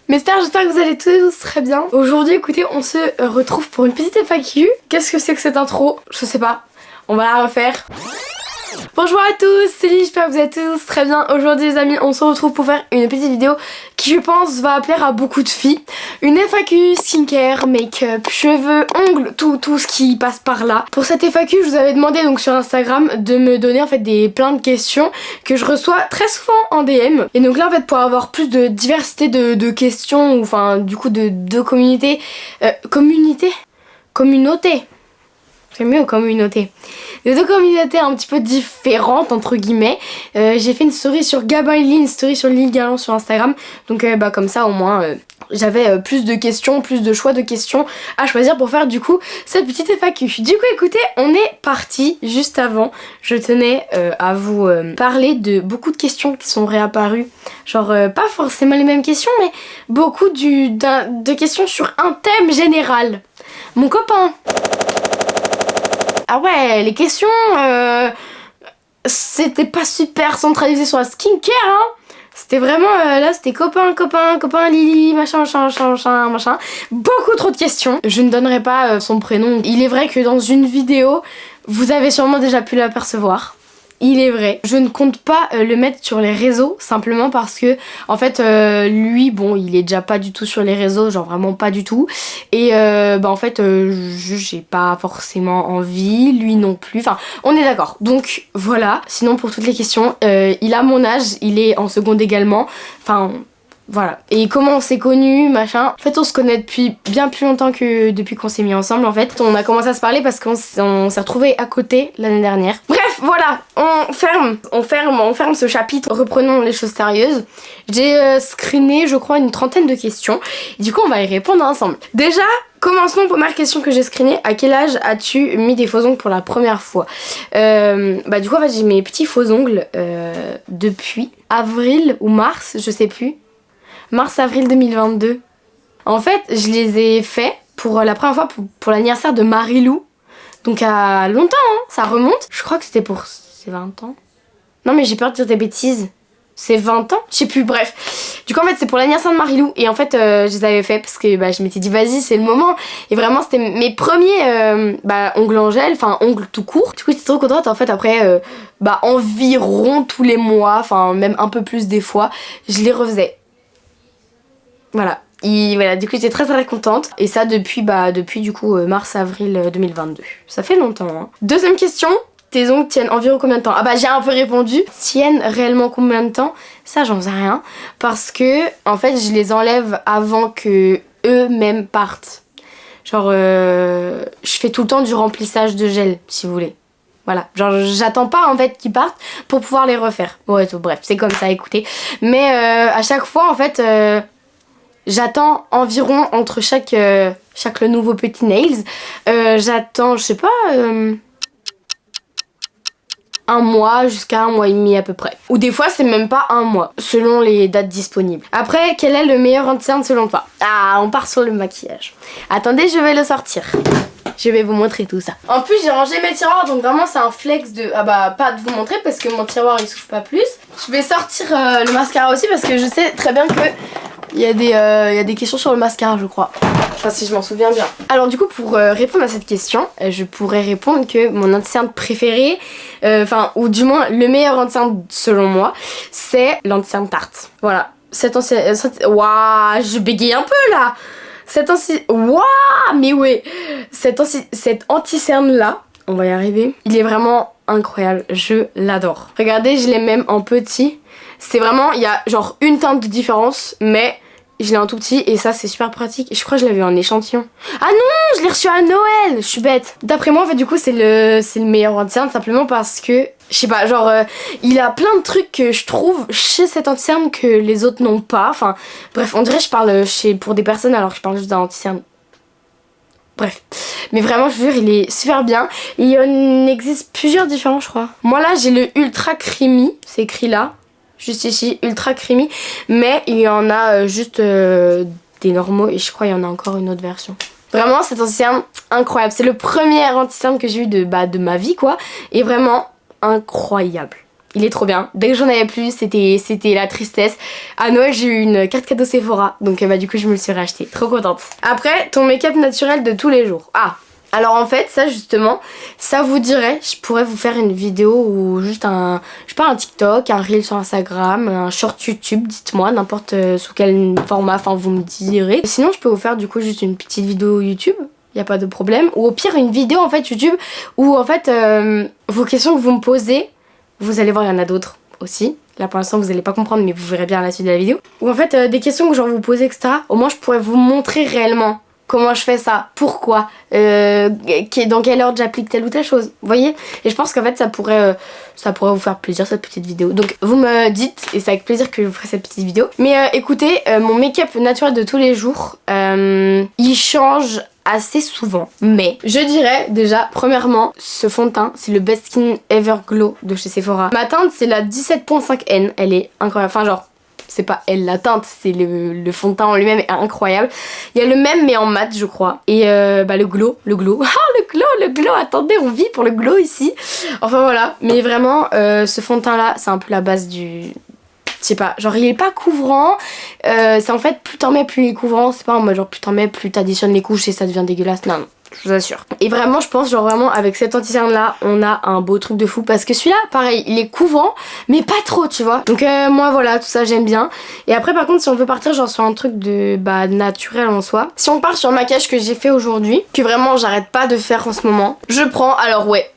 Messieurs, j'espère que vous allez tous très bien. Aujourd'hui, écoutez, on se retrouve pour une petite FAQ. Qu'est-ce que c'est que cette intro? Je sais pas. On va la refaire. Bonjour à tous, c'est Lily, j'espère que vous êtes tous très bien. Aujourd'hui les amis, on se retrouve pour faire une petite vidéo qui je pense va plaire à beaucoup de filles. Une FAQ, skincare, make-up, cheveux, ongles, tout ce qui passe par là. Pour cette FAQ, je vous avais demandé donc sur Instagram de me donner en fait plein de questions que je reçois très souvent en DM. Et donc là en fait pour avoir plus de diversité de questions, ou enfin du coup de communauté. C'est mieux communauté. Les deux communautés un petit peu différentes entre guillemets. J'ai fait une story sur Gabin Lily, une story sur Lily Galant sur Instagram. Donc comme ça au moins j'avais plus de questions, plus de choix de questions à choisir pour faire du coup cette petite FAQ. Du coup écoutez, on est parti. Juste avant, je tenais à vous parler de beaucoup de questions qui sont réapparues. Genre pas forcément les mêmes questions, mais beaucoup de questions sur un thème général. Mon copain. Ah ouais, les questions, c'était pas super centralisé sur la skincare, hein. C'était vraiment, là c'était copain Lily, machin. Beaucoup trop de questions. Je ne donnerai pas son prénom. Il est vrai que dans une vidéo, vous avez sûrement déjà pu l'apercevoir. Il est vrai. Je ne compte pas le mettre sur les réseaux simplement parce que en fait lui bon il est déjà pas du tout sur les réseaux, genre vraiment pas du tout. Et en fait j'ai pas forcément envie, lui non plus. Enfin on est d'accord. Donc voilà. Sinon pour toutes les questions, il a mon âge, il est en seconde également. Enfin voilà. Et comment on s'est connus, machin. En fait on se connaît depuis bien plus longtemps que depuis qu'on s'est mis ensemble en fait. On a commencé à se parler parce qu'on s'est retrouvés à côté l'année dernière. Bref voilà, on ferme ce chapitre. Reprenons les choses sérieuses. J'ai screené je crois une trentaine de questions. Et du coup on va y répondre ensemble. Déjà, commençons, première question que j'ai screenée. À quel âge as-tu mis des faux ongles pour la première fois? Du coup en fait j'ai mes petits faux ongles depuis avril ou mars, je sais plus. Mars-avril 2022. En fait, je les ai faits pour la première fois pour l'anniversaire de Marilou. Donc à longtemps, hein, ça remonte. Je crois que c'était pour ses 20 ans. Non mais j'ai peur de dire des bêtises. C'est 20 ans? Je sais plus, bref. Du coup en fait c'est pour l'anniversaire de Marilou. Et en fait je les avais fait parce que je m'étais dit vas-y c'est le moment. Et vraiment c'était mes premiers ongles en gel, enfin ongles tout court. Du coup j'étais trop contente. En fait après environ tous les mois, enfin même un peu plus des fois, je les refaisais. Voilà. Du coup j'étais très très contente. Et ça depuis du coup mars-avril 2022. Ça fait longtemps hein. Deuxième question. Tes ongles tiennent environ combien de temps? J'ai un peu répondu. Tiennent réellement combien de temps? Ça j'en sais rien. Parce que en fait je les enlève avant que eux-mêmes partent. Genre je fais tout le temps du remplissage de gel si vous voulez. Voilà, genre j'attends pas en fait qu'ils partent pour pouvoir les refaire. Ouais, bref, c'est comme ça, écoutez. Mais à chaque fois en fait j'attends environ entre chaque nouveau petit nails. J'attends, je sais pas, un mois jusqu'à un mois et demi à peu près. Ou des fois c'est même pas un mois, selon les dates disponibles. Après, quel est le meilleur anti-cerne selon toi? Ah, on part sur le maquillage. Attendez, je vais le sortir. Je vais vous montrer tout ça. En plus j'ai rangé mes tiroirs, donc vraiment c'est un flex de... pas de vous montrer parce que mon tiroir il souffle pas plus. Je vais sortir le mascara aussi parce que je sais très bien que il y a des questions sur le mascara je crois. Enfin si je m'en souviens bien. Alors du coup pour répondre à cette question, je pourrais répondre que mon anti-cerne préféré, ou du moins le meilleur anti-cerne selon moi, c'est l'anti-cerne Tarte. Voilà. Waouh, je bégaye un peu là. Cet anti-cerne là, on va y arriver. Il est vraiment incroyable, je l'adore. Regardez, je l'ai même en petit. C'est vraiment, il y a genre une teinte de différence, mais je l'ai en tout petit et ça c'est super pratique. Et je crois que je l'avais en échantillon. Ah non, je l'ai reçu à Noël, je suis bête. D'après moi en fait du coup c'est le meilleur anti-cerne simplement parce que, je sais pas, genre il a plein de trucs que je trouve chez cet anti-cerne que les autres n'ont pas. Enfin bref, on dirait que je parle pour des personnes alors que je parle juste d'un anti-cerne. Bref, mais vraiment je vous jure il est super bien. Il en existe plusieurs différents je crois. Moi là j'ai le ultra creamy, c'est écrit là. Juste ici, ultra creamy. Mais il y en a juste des normaux. Et je crois qu'il y en a encore une autre version. Vraiment, cet anti-cerne, incroyable. C'est le premier anti-cerne que j'ai eu de ma vie, quoi. Et vraiment, incroyable. Il est trop bien. Dès que j'en avais plus, c'était la tristesse. À Noël, j'ai eu une carte cadeau Sephora. Donc bah du coup, je me le suis racheté. Trop contente. Après, ton make-up naturel de tous les jours. Ah, alors en fait, ça justement, ça vous dirait, je pourrais vous faire une vidéo ou juste un, je sais pas, un TikTok, un reel sur Instagram, un short YouTube, dites-moi, n'importe sous quel format, enfin vous me direz. Sinon, je peux vous faire du coup juste une petite vidéo YouTube. Y a pas de problème. Ou au pire une vidéo en fait YouTube où en fait vos questions que vous me posez, vous allez voir il y en a d'autres aussi. Là pour l'instant vous allez pas comprendre mais vous verrez bien à la suite de la vidéo. Ou en fait des questions que genre vous posez etc. Au moins je pourrais vous montrer réellement comment je fais ça, pourquoi, dans quel ordre j'applique telle ou telle chose. Vous voyez? Et je pense qu'en fait ça pourrait vous faire plaisir cette petite vidéo. Donc vous me dites et c'est avec plaisir que je vous ferai cette petite vidéo. Mais écoutez, mon make-up naturel de tous les jours, il change assez souvent, mais je dirais déjà premièrement ce fond de teint c'est le Best Skin Ever Glow de chez Sephora. Ma teinte c'est la 17.5N, elle est incroyable, enfin genre c'est pas elle la teinte, c'est le fond de teint en lui-même est incroyable. Il y a le même mais en mat je crois. Et bah le glow ah le glow, attendez on vit pour le glow ici. Enfin voilà, mais vraiment ce fond de teint là c'est un peu la base du... Je sais pas, genre il est pas couvrant, c'est en fait plus t'en mets plus il est couvrant, c'est pas en mode genre plus t'en mets plus t'additionnes les couches et ça devient dégueulasse, non, je vous assure. Et vraiment je pense genre vraiment avec cet anti-cerne là on a un beau truc de fou parce que celui-là pareil il est couvrant mais pas trop tu vois. Donc moi voilà tout ça j'aime bien. Et après par contre si on veut partir genre sur un truc de naturel en soi, si on part sur le maquillage que j'ai fait aujourd'hui, que vraiment j'arrête pas de faire en ce moment, je prends alors ouais.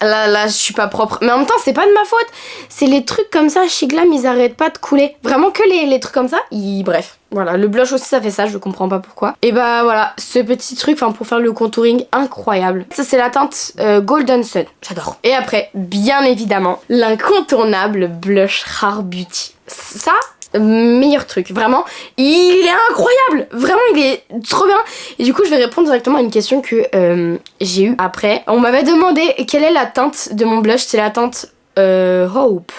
Là, je suis pas propre. Mais en même temps, c'est pas de ma faute. C'est les trucs comme ça, chez Glam, ils arrêtent pas de couler. Vraiment que les trucs comme ça, bref. Voilà, le blush aussi, ça fait ça, je comprends pas pourquoi. Et bah voilà, ce petit truc, enfin pour faire le contouring, incroyable. Ça, c'est la teinte Golden Sun. J'adore. Et après, bien évidemment, l'incontournable blush Rare Beauty. Ça... meilleur truc, vraiment il est incroyable, vraiment il est trop bien. Et du coup je vais répondre directement à une question que j'ai eue après. On m'avait demandé quelle est la teinte de mon blush, c'est la teinte Hope,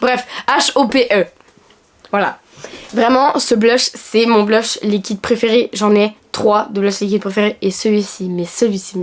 bref H-O-P-E, voilà. Vraiment ce blush c'est mon blush liquide préféré, j'en ai 3 de blush liquide préférés et celui-ci, mais celui-ci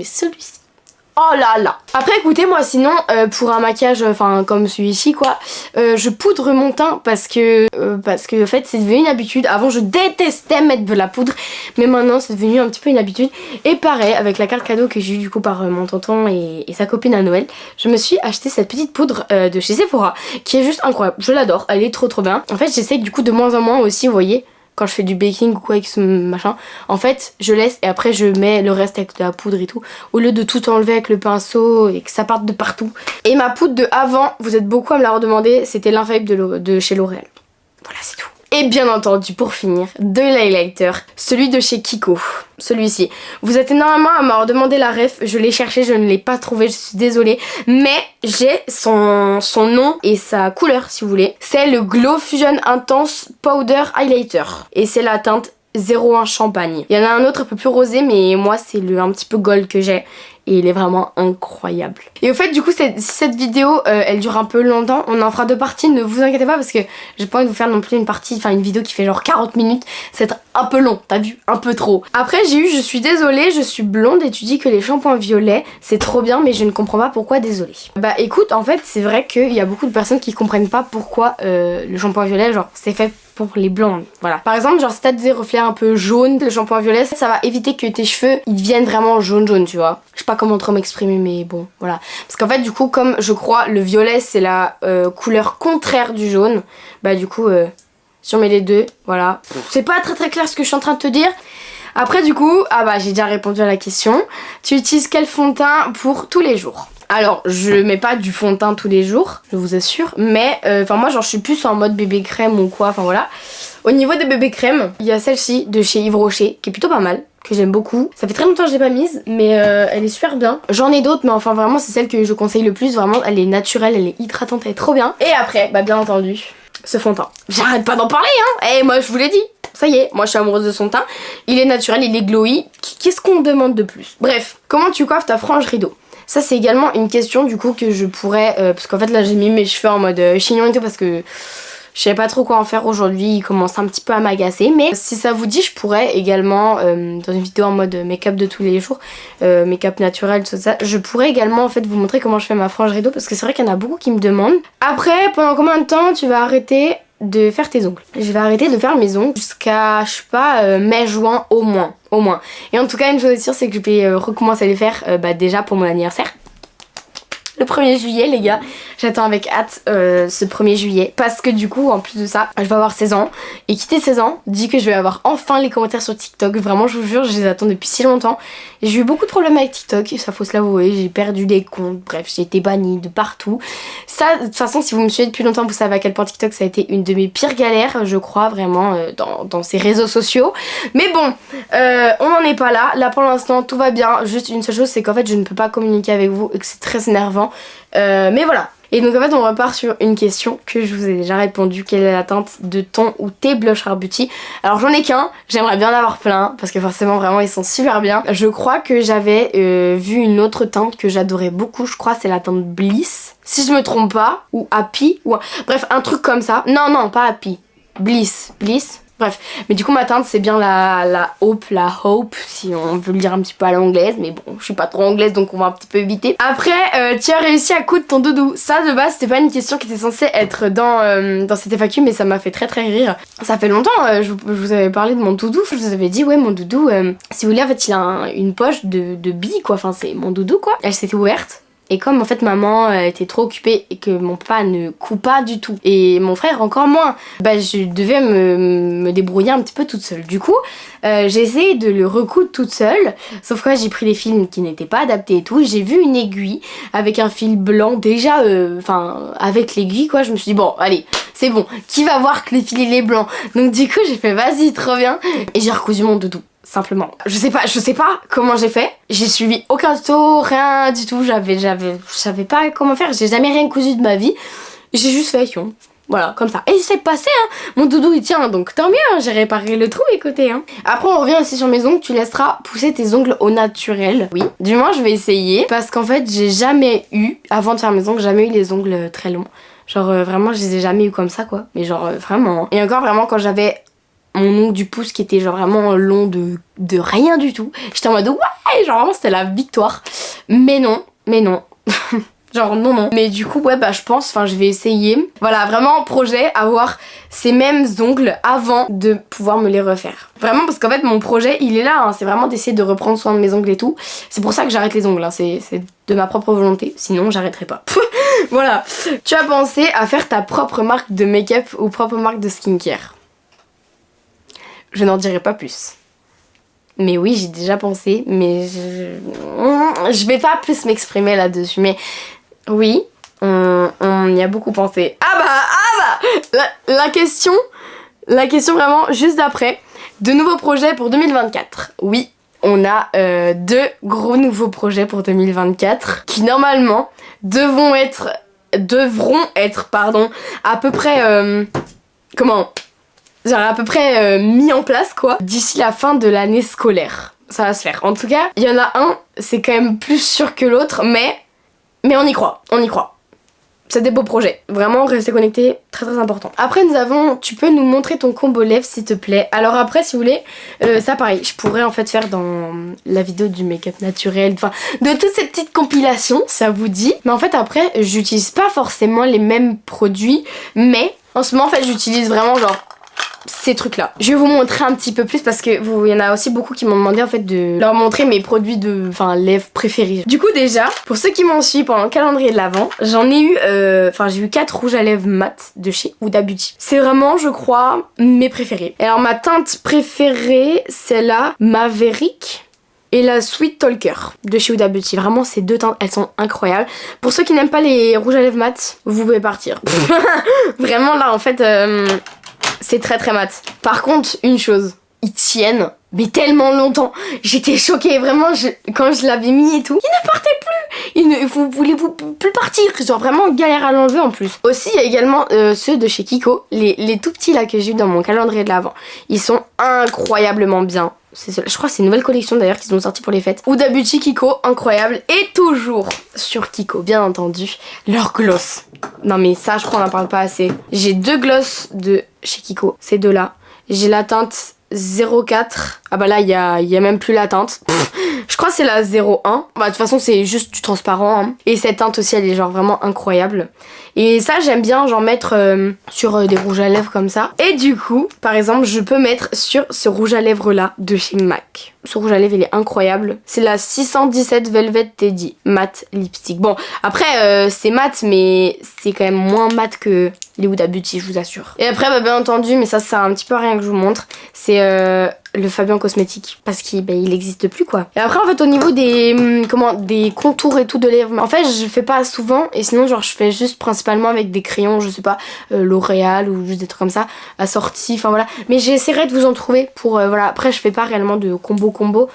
oh là là. Après écoutez moi sinon pour un maquillage enfin comme celui-ci quoi, je poudre mon teint parce que en fait c'est devenu une habitude. Avant je détestais mettre de la poudre mais maintenant c'est devenu un petit peu une habitude. Et pareil avec la carte cadeau que j'ai eu du coup par mon tonton et sa copine à Noël, je me suis acheté cette petite poudre de chez Sephora qui est juste incroyable, je l'adore, elle est trop bien. En fait j'essaye du coup de moins en moins aussi vous voyez. Quand je fais du baking ou quoi avec ce machin, en fait je laisse et après je mets le reste avec de la poudre et tout, au lieu de tout enlever avec le pinceau et que ça parte de partout. Et ma poudre de avant, vous êtes beaucoup à me la redemander, c'était l'Infaillible de chez L'Oréal. Voilà c'est tout. Et bien entendu pour finir, de l'highlighter, celui de chez Kiko, celui-ci. Vous êtes énormément à m'avoir demandé la ref, je l'ai cherché, je ne l'ai pas trouvé, je suis désolée. Mais j'ai son nom et sa couleur si vous voulez. C'est le Glow Fusion Intense Powder Highlighter. Et c'est la teinte 01 Champagne. Il y en a un autre un peu plus rosé mais moi c'est le un petit peu gold que j'ai. Et il est vraiment incroyable. Et au fait du coup si cette vidéo elle dure un peu longtemps, on en fera 2 parties, ne vous inquiétez pas parce que j'ai pas envie de vous faire non plus une vidéo qui fait genre 40 minutes, c'est un peu long, t'as vu, un peu trop. Après je suis désolée, je suis blonde et tu dis que les shampoings violets c'est trop bien mais je ne comprends pas pourquoi, désolée. Bah écoute en fait c'est vrai qu'il y a beaucoup de personnes qui comprennent pas pourquoi le shampoing violet genre c'est fait pour les blondes, voilà. Par exemple genre si t'as des reflets un peu jaunes, le shampoing violet ça va éviter que tes cheveux ils deviennent vraiment jaune tu vois. Je sais pas comment trop m'exprimer mais bon voilà. Parce qu'en fait du coup comme je crois le violet c'est la couleur contraire du jaune, bah du coup si on met les deux, voilà. C'est pas très clair ce que je suis en train de te dire. Après du coup, ah bah j'ai déjà répondu à la question. Tu utilises quel fond de teint pour tous les jours ? Alors je mets pas du fond de teint tous les jours, je vous assure, mais enfin moi genre je suis plus en mode bébé crème ou quoi, enfin voilà. Au niveau des bébés crème, il y a celle-ci de chez Yves Rocher qui est plutôt pas mal, que j'aime beaucoup. Ça fait très longtemps que je l'ai pas mise, mais elle est super bien. J'en ai d'autres, mais enfin vraiment c'est celle que je conseille le plus, vraiment elle est naturelle, elle est hydratante, elle est trop bien. Et après, bah bien entendu, ce fond de teint. J'arrête pas d'en parler hein, et moi je vous l'ai dit. Ça y est, moi je suis amoureuse de son teint, il est naturel, il est glowy, qu'est-ce qu'on demande de plus? Bref, comment tu coiffes ta frange rideau? Ça c'est également une question du coup que je pourrais, parce qu'en fait là j'ai mis mes cheveux en mode chignon et tout parce que Je savais pas trop quoi en faire aujourd'hui, il commence un petit peu à m'agacer. Mais si ça vous dit, je pourrais également, dans une vidéo en mode make-up de tous les jours, make-up naturel, tout ça, je pourrais également en fait vous montrer comment je fais ma frange rideau parce que c'est vrai qu'il y en a beaucoup qui me demandent. Après, pendant combien de temps tu vas arrêter de faire tes ongles? Je vais arrêter de faire mes ongles jusqu'à, je sais pas, mai-juin au moins. Et en tout cas, une chose est sûre, c'est que je vais recommencer à les faire déjà pour mon anniversaire. Le 1er juillet les gars, j'attends avec hâte ce 1er juillet parce que du coup en plus de ça je vais avoir 16 ans et quitter 16 ans dit que je vais avoir enfin les commentaires sur TikTok. Vraiment je vous jure, je les attends depuis si longtemps et j'ai eu beaucoup de problèmes avec TikTok, ça faut se l'avouer, j'ai perdu des comptes, bref j'ai été bannie de partout. Ça de toute façon si vous me suivez depuis longtemps vous savez à quel point TikTok ça a été une de mes pires galères je crois vraiment dans ces réseaux sociaux. Mais bon on n'en est pas là, là pour l'instant tout va bien, juste une seule chose c'est qu'en fait je ne peux pas communiquer avec vous et que c'est très énervant. Mais voilà. Et donc en fait on repart sur une question que je vous ai déjà répondu. Quelle est la teinte de ton ou tes blush Rare Beauty? Alors j'en ai qu'un, j'aimerais bien en avoir plein parce que forcément vraiment ils sont super bien. Je crois que j'avais vu une autre teinte que j'adorais beaucoup, je crois c'est la teinte Bliss. Si je me trompe pas, ou Happy, ou bref un truc comme ça. Non pas Happy, Bliss. Bref, mais du coup ma teinte c'est bien la Hope, si on veut le dire un petit peu à l'anglaise, mais bon je suis pas trop anglaise donc on va un petit peu éviter. Après tu as réussi à coudre ton doudou. Ça de base c'était pas une question qui était censée être dans cette FAQ mais ça m'a fait très rire. Ça fait longtemps, je vous avais parlé de mon doudou, je vous avais dit ouais mon doudou, si vous voulez en fait il a une poche de billes quoi, enfin c'est mon doudou quoi. Elle s'était ouverte. Et comme en fait maman était trop occupée et que mon papa ne coud pas du tout et mon frère encore moins, je devais me débrouiller un petit peu toute seule. Du coup j'ai essayé de le recoudre toute seule, sauf que j'ai pris des fils qui n'étaient pas adaptés et tout. J'ai vu une aiguille avec un fil blanc déjà, avec l'aiguille quoi, je me suis dit bon allez c'est bon, qui va voir que le fil il est blanc? Donc du coup j'ai fait vas-y trop bien et j'ai recousu mon doudou. Simplement. Je sais pas comment j'ai fait. J'ai suivi aucun tuto, rien du tout. Je savais pas comment faire. J'ai jamais rien cousu de ma vie. J'ai juste fait action. Voilà, comme ça. Et c'est passé, hein. Mon doudou il tient, donc tant mieux. Hein. J'ai réparé le trou, écoutez. Hein. Après, on revient aussi sur mes ongles. Tu laisseras pousser tes ongles au naturel. Oui. Du moins, je vais essayer. Parce qu'en fait, j'ai jamais eu, avant de faire mes ongles, jamais eu les ongles très longs. Genre, vraiment, je les ai jamais eu comme ça, quoi. Mais genre, vraiment. Hein. Et encore, vraiment, quand j'avais mon ongle du pouce qui était genre vraiment long de rien du tout. J'étais en mode ouais, genre vraiment c'était la victoire. Mais non. Genre non. Mais du coup ouais je pense, je vais essayer. Voilà, vraiment projet, avoir ces mêmes ongles avant de pouvoir me les refaire. Vraiment parce qu'en fait mon projet il est là, hein, c'est vraiment d'essayer de reprendre soin de mes ongles et tout. C'est pour ça que j'arrête les ongles, hein, c'est de ma propre volonté, sinon j'arrêterai pas. Voilà. Tu as pensé à faire ta propre marque de make-up ou propre marque de skincare? Je n'en dirai pas plus. Mais oui, j'ai déjà pensé, mais je vais pas plus m'exprimer là-dessus. Mais oui, on y a beaucoup pensé. La question vraiment juste d'après. De nouveaux projets pour 2024. Oui, on a 2 gros nouveaux projets pour 2024 qui normalement devront être à peu près à peu près mis en place quoi d'ici la fin de l'année scolaire. Ça va se faire. En tout cas, il y en a un, c'est quand même plus sûr que l'autre, mais on y croit. C'est des beaux projets. Vraiment, rester connecté, très important. Après, tu peux nous montrer ton combo lèvres s'il te plaît. Alors après, si vous voulez, ça pareil, je pourrais en fait faire dans la vidéo du make-up naturel, de toutes ces petites compilations, ça vous dit. Mais en fait, après, j'utilise pas forcément les mêmes produits, mais en ce moment, en fait, j'utilise vraiment genre ces trucs là. Je vais vous montrer un petit peu plus parce que il y en a aussi beaucoup qui m'ont demandé en fait de leur montrer mes produits de lèvres préférés. Du coup déjà, pour ceux qui m'ont suivi pendant le calendrier de l'Avent, j'en ai eu j'ai eu 4 rouges à lèvres mat de chez Huda Beauty. C'est vraiment je crois mes préférés. Alors ma teinte préférée c'est la Maverick et la Sweet Talker de chez Huda Beauty. Vraiment ces deux teintes elles sont incroyables. Pour ceux qui n'aiment pas les rouges à lèvres mat, vous pouvez partir. Vraiment là en fait c'est très mat. Par contre, une chose, ils tiennent, mais tellement longtemps. J'étais choquée, vraiment, quand je l'avais mis et tout. Il ne partait plus. vous voulez-vous plus partir, genre vraiment galère à l'enlever en plus. Aussi il y a également ceux de chez Kiko, les tout petits là que j'ai eu dans mon calendrier de l'Avent. Ils sont incroyablement bien. Je crois que c'est une nouvelle collection d'ailleurs qu'ils ont sorti pour les fêtes. Huda Beauty Kiko, incroyable. Et toujours sur Kiko, bien entendu, leur gloss. Non mais ça je crois on n'en parle pas assez. J'ai 2 gloss de chez Kiko, ces deux là. J'ai la teinte 04. Ah bah là il y a même plus la teinte. Je crois que c'est la 01. Bah de toute façon c'est juste du transparent. Hein. Et cette teinte aussi elle est genre vraiment incroyable. Et ça j'aime bien genre mettre sur des rouges à lèvres comme ça. Et du coup par exemple je peux mettre sur ce rouge à lèvres là de chez MAC. Ce rouge à lèvres il est incroyable. C'est la 617 Velvet Teddy matte lipstick. Bon après c'est mat mais c'est quand même moins mat que les Huda Beauty je vous assure. Et après bah bien entendu mais ça sert un petit peu à rien que je vous montre. C'est le Fabien Cosmétique parce qu'il il existe plus quoi. Et après en fait au niveau des contours et tout de lèvres, en fait je fais pas souvent et sinon genre je fais juste principalement avec des crayons, je sais pas L'Oréal ou juste des trucs comme ça assortis, enfin voilà. Mais j'essaierai de vous en trouver pour voilà. Après je fais pas réellement de combo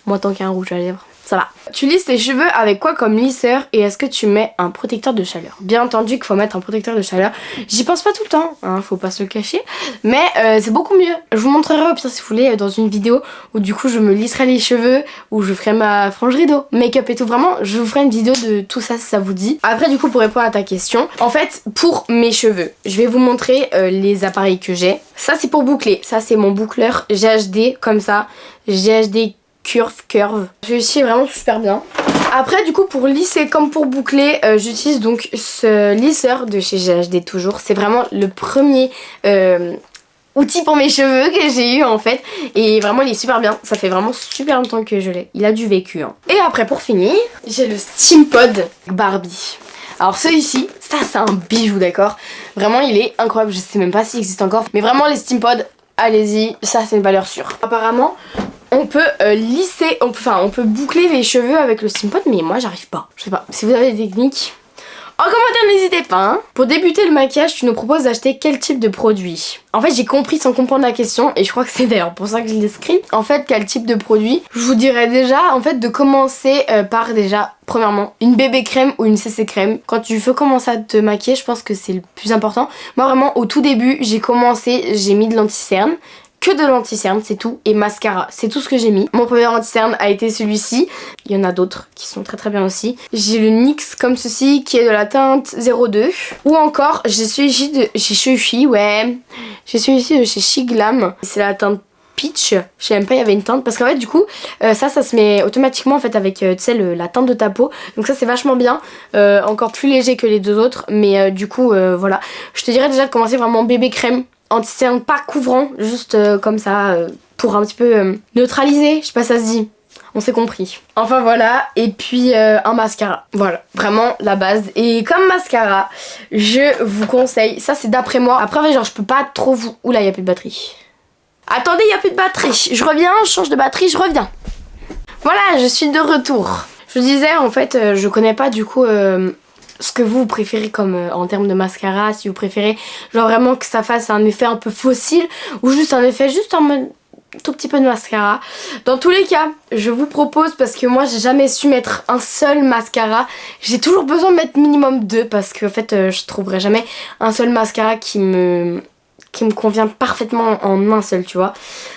moi tant qu'il y a un rouge à lèvres. Ça va. Tu lisses tes cheveux avec quoi comme lisseur et est-ce que tu mets un protecteur de chaleur? Bien entendu qu'il faut mettre un protecteur de chaleur. J'y pense pas tout le temps, hein, faut pas se le cacher. Mais c'est beaucoup mieux. Je vous montrerai au pire si vous voulez dans une vidéo où du coup je me lisserai les cheveux, où je ferai ma frange rideau, make-up et tout. Vraiment, je vous ferai une vidéo de tout ça si ça vous dit. Après du coup pour répondre à ta question, en fait pour mes cheveux, je vais vous montrer les appareils que j'ai. Ça c'est pour boucler, ça c'est mon boucleur GHD comme ça. GHD curve. Celui-ci est vraiment super bien. Après du coup pour lisser comme pour boucler j'utilise donc ce lisseur de chez GHD toujours. C'est vraiment le premier outil pour mes cheveux que j'ai eu en fait. Et vraiment il est super bien. Ça fait vraiment super longtemps que je l'ai. Il a du vécu hein. Et après pour finir j'ai le Steampod Barbie. Alors celui-ci, ça c'est un bijou d'accord. Vraiment il est incroyable. Je sais même pas s'il existe encore. Mais vraiment les Steampod, allez-y, ça c'est une valeur sûre. Apparemment on peut lisser, on peut boucler les cheveux avec le Steampod, mais moi j'arrive pas. Je sais pas, si vous avez des techniques, en commentaire n'hésitez pas. Hein. Pour débuter le maquillage, tu nous proposes d'acheter quel type de produit? En fait j'ai compris sans comprendre la question et je crois que c'est d'ailleurs pour ça que je l'écris. En fait quel type de produit? Je vous dirais déjà en fait de commencer par déjà premièrement une bébé crème ou une CC crème. Quand tu veux commencer à te maquiller je pense que c'est le plus important. Moi vraiment au tout début j'ai mis de l'anti-cerne. Que de l'anti-cerne, c'est tout, et mascara, c'est tout ce que j'ai mis. Mon premier anti-cerne a été celui-ci, il y en a d'autres qui sont très très bien aussi. J'ai le NYX comme ceci, qui est de la teinte 02. Ou encore, j'ai celui-ci de chez Shushi, ouais. J'ai celui-ci de chez Shiglam, c'est la teinte Peach. Je sais même pas, il y avait une teinte, parce qu'en fait du coup, ça se met automatiquement en fait avec, tu sais, la teinte de ta peau. Donc ça c'est vachement bien, encore plus léger que les deux autres, mais du coup, voilà. Je te dirais déjà de commencer vraiment bébé crème. Anti-cerne pas couvrant, juste comme ça, pour un petit peu neutraliser, je sais pas ça se dit, on s'est compris. Enfin voilà, et puis un mascara, voilà, vraiment la base. Et comme mascara, je vous conseille, ça c'est d'après moi, après genre je peux pas trop vous... Oula, il y a plus de batterie. Attendez, il y a plus de batterie, je reviens, je change de batterie, je reviens. Voilà, je suis de retour. Je vous disais, en fait, je connais pas du coup... ce que vous préférez comme en termes de mascara, si vous préférez genre vraiment que ça fasse un effet un peu fossile ou juste un effet juste en mode tout petit peu de mascara. Dans tous les cas, je vous propose, parce que moi j'ai jamais su mettre un seul mascara, j'ai toujours besoin de mettre minimum 2 parce que en fait je trouverai jamais un seul mascara qui me convient parfaitement en un seul, tu vois.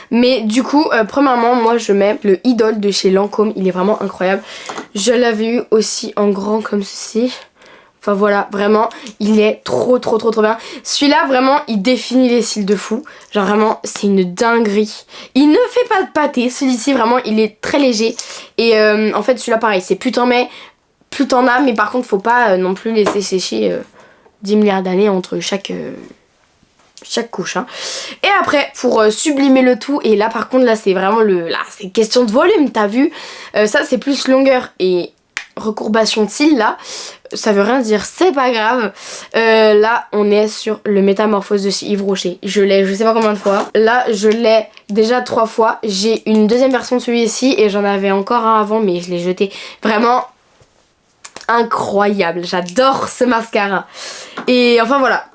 Mais du coup, premièrement, moi je mets le Idol de chez Lancôme, il est vraiment incroyable. Je l'avais eu aussi en grand comme ceci. Enfin voilà, vraiment, il est trop bien. Celui-là, vraiment, il définit les cils de fou. Genre vraiment, c'est une dinguerie. Il ne fait pas de pâté, celui-ci, vraiment, il est très léger. Et en fait, celui-là, pareil, c'est plus t'en mets, plus t'en as. Mais par contre, faut pas non plus laisser sécher 10 milliards d'années entre chaque couche. Hein. Et après, pour sublimer le tout, et là, par contre, là, c'est vraiment c'est question de volume, t'as vu. Ça, c'est plus longueur et... recourbation de cils là, ça veut rien dire, c'est pas grave. Là on est sur le Métamorphose de chez Yves Rocher, je l'ai je sais pas combien de fois. Là je l'ai déjà 3 fois, j'ai une deuxième version de celui-ci et j'en avais encore un avant mais je l'ai jeté. Vraiment incroyable, j'adore ce mascara. Et enfin voilà.